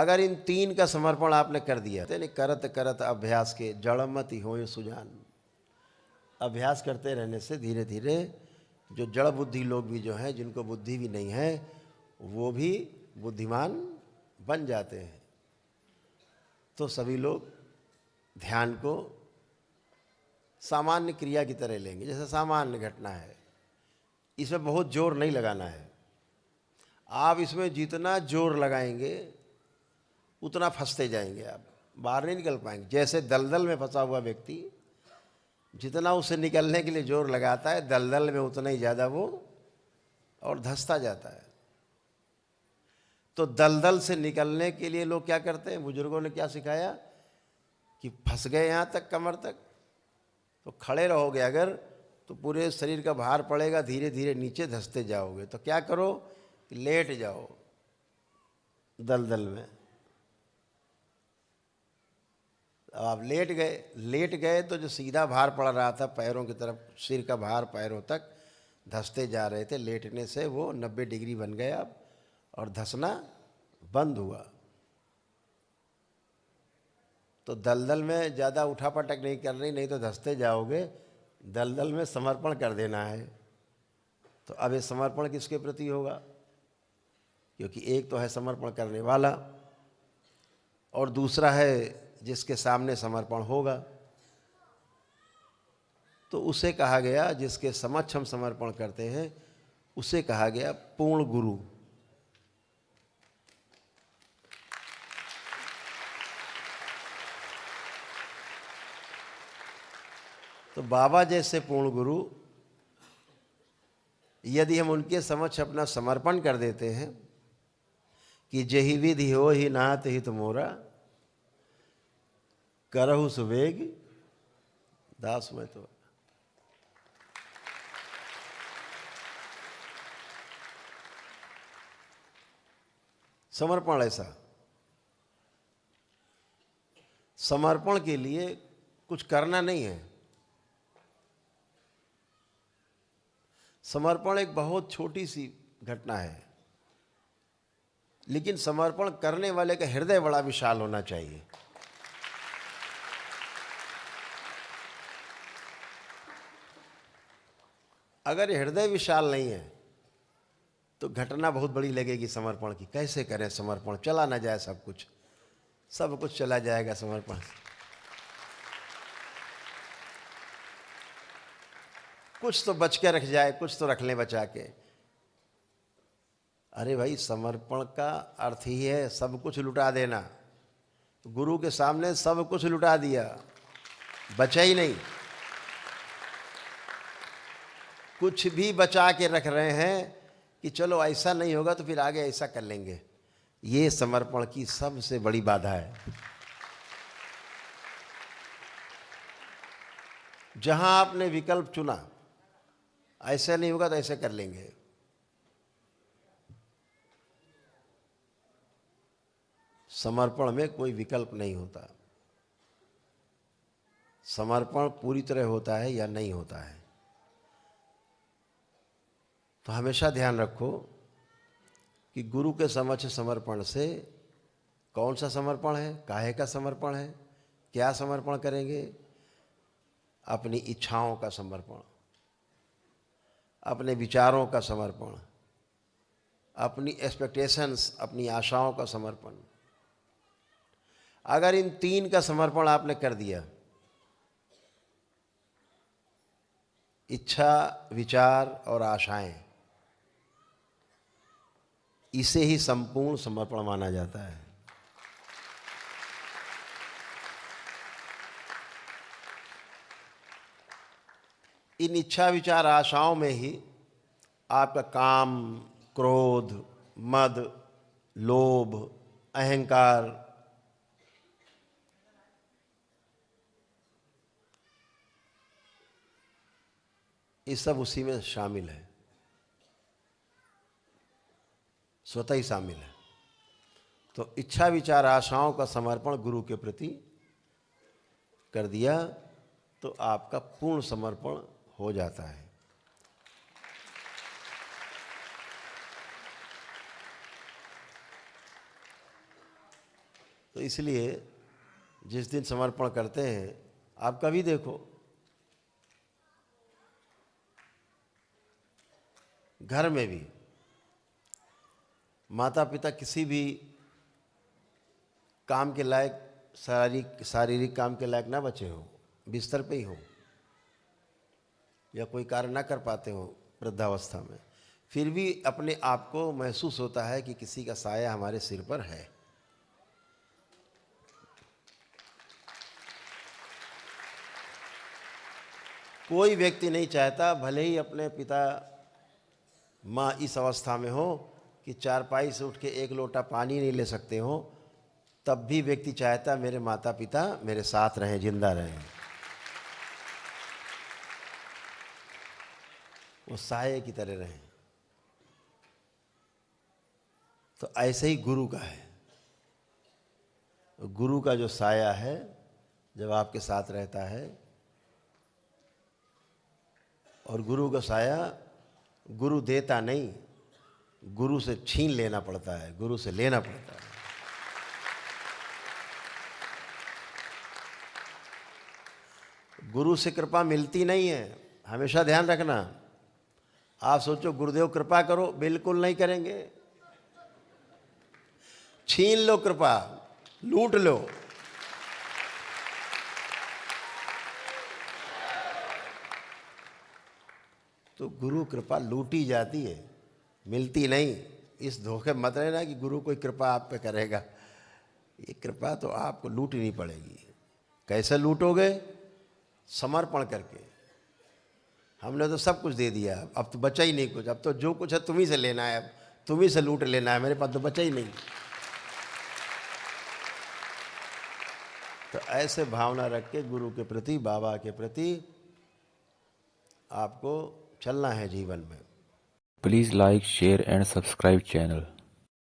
अगर इन तीन का समर्पण आपने कर दिया तो करत करत अभ्यास के जड़मति हो सुजान। अभ्यास करते रहने से धीरे धीरे जो जड़ बुद्धि लोग भी जो हैं, जिनको बुद्धि भी नहीं है, वो भी बुद्धिमान बन जाते हैं। तो सभी लोग ध्यान को सामान्य क्रिया की तरह लेंगे, जैसे सामान्य घटना है। इसमें बहुत जोर नहीं लगाना है। आप इसमें जितना जोर लगाएंगे उतना फंसते जाएंगे, आप बाहर नहीं निकल पाएंगे। जैसे दलदल में फंसा हुआ व्यक्ति जितना उसे निकलने के लिए जोर लगाता है, दलदल में उतना ही ज़्यादा वो और धंसता जाता है। तो दलदल से निकलने के लिए लोग क्या करते हैं, बुजुर्गों ने क्या सिखाया कि फंस गए यहाँ तक, कमर तक, तो खड़े रहोगे अगर तो पूरे शरीर का भार पड़ेगा, धीरे धीरे नीचे धंसते जाओगे। तो क्या करो कि लेट जाओ दलदल में। आप लेट गए तो जो सीधा भार पड़ रहा था पैरों की तरफ, सिर का भार पैरों तक धंसते जा रहे थे, लेटने से वो 90 डिग्री बन गया और धंसना बंद हुआ। तो दलदल में ज़्यादा उठापटक नहीं करनी, नहीं तो धंसते जाओगे। दलदल में समर्पण कर देना है। तो अब ये समर्पण किसके प्रति होगा, क्योंकि एक तो है समर्पण करने वाला और दूसरा है जिसके सामने समर्पण होगा। तो उसे कहा गया, जिसके समक्ष हम समर्पण करते हैं उसे कहा गया पूर्ण गुरु। तो बाबा जैसे पूर्ण गुरु यदि हम उनके समक्ष अपना समर्पण कर देते हैं कि जही विधि हो ही नाथ हित मोरा, करहु सुवेग दास मैं तो। समर्पण ऐसा, समर्पण के लिए कुछ करना नहीं है। समर्पण एक बहुत छोटी सी घटना है, लेकिन समर्पण करने वाले का हृदय बड़ा विशाल होना चाहिए। अगर हृदय विशाल नहीं है तो घटना बहुत बड़ी लगेगी समर्पण की। कैसे करें समर्पण, चला ना जाए सब कुछ चला जाएगा समर्पण। कुछ तो बच के रख जाए, कुछ तो रख लें बचा के। अरे भाई, समर्पण का अर्थ ही है सब कुछ लुटा देना। गुरु के सामने सब कुछ लुटा दिया, बचा ही नहीं। कुछ भी बचा के रख रहे हैं कि चलो ऐसा नहीं होगा तो फिर आगे ऐसा कर लेंगे। ये समर्पण की सबसे बड़ी बाधा है। जहां आपने विकल्प चुना, ऐसा नहीं होगा तो ऐसे कर लेंगे, समर्पण में कोई विकल्प नहीं होता। समर्पण पूरी तरह होता है या नहीं होता है। तो हमेशा ध्यान रखो कि गुरु के समक्ष समर्पण से कौन सा समर्पण है, काहे का समर्पण है, क्या समर्पण करेंगे। अपनी इच्छाओं का समर्पण, अपने विचारों का समर्पण, अपनी एक्सपेक्टेशंस, अपनी आशाओं का समर्पण। अगर इन तीन का समर्पण आपने कर दिया, इच्छा, विचार और आशाएं, इसे ही संपूर्ण समर्पण माना जाता है। इन इच्छा, विचार, आशाओं में ही आपका काम, क्रोध, मद, लोभ, अहंकार, ये सब उसी में शामिल है, स्वतः ही शामिल है। तो इच्छा, विचार, आशाओं का समर्पण गुरु के प्रति कर दिया तो आपका पूर्ण समर्पण हो जाता है। इसलिए जिस दिन समर्पण करते हैं, आप कभी देखो घर में भी माता पिता किसी भी काम के लायक, शारीरिक काम के लायक ना बचे हो, बिस्तर पे ही हो या कोई कार्य ना कर पाते हो वृद्धावस्था में, फिर भी अपने आप को महसूस होता है कि किसी का साया हमारे सिर पर है। कोई व्यक्ति नहीं चाहता, भले ही अपने पिता माँ इस अवस्था में हो कि चारपाई से उठ के एक लोटा पानी नहीं ले सकते हो, तब भी व्यक्ति चाहता मेरे माता पिता मेरे साथ रहें, जिंदा रहें, वो साये की तरह रहें। तो ऐसे ही गुरु का है। गुरु का जो साया है जब आपके साथ रहता है, और गुरु का साया गुरु देता नहीं, गुरु से छीन लेना पड़ता है, गुरु से लेना पड़ता है। गुरु से कृपा मिलती नहीं है, हमेशा ध्यान रखना। आप सोचो गुरुदेव कृपा करो, बिल्कुल नहीं करेंगे। छीन लो कृपा, लूट लो। तो गुरु कृपा लूटी जाती है, मिलती नहीं। इस धोखे मत रहना कि गुरु कोई कृपा आप पे करेगा। ये कृपा तो आपको लूटनी पड़ेगी। कैसे लूटोगे? समर्पण करके। हमने तो सब कुछ दे दिया, अब तो बचा ही नहीं कुछ। अब तो जो कुछ है तुम्ही से लेना है, अब तुम्ही से लूट लेना है, मेरे पास तो बचा ही नहीं। तो ऐसे भावना रख के गुरु के प्रति, बाबा के प्रति आपको चलना है जीवन में। Please like, share and subscribe channel.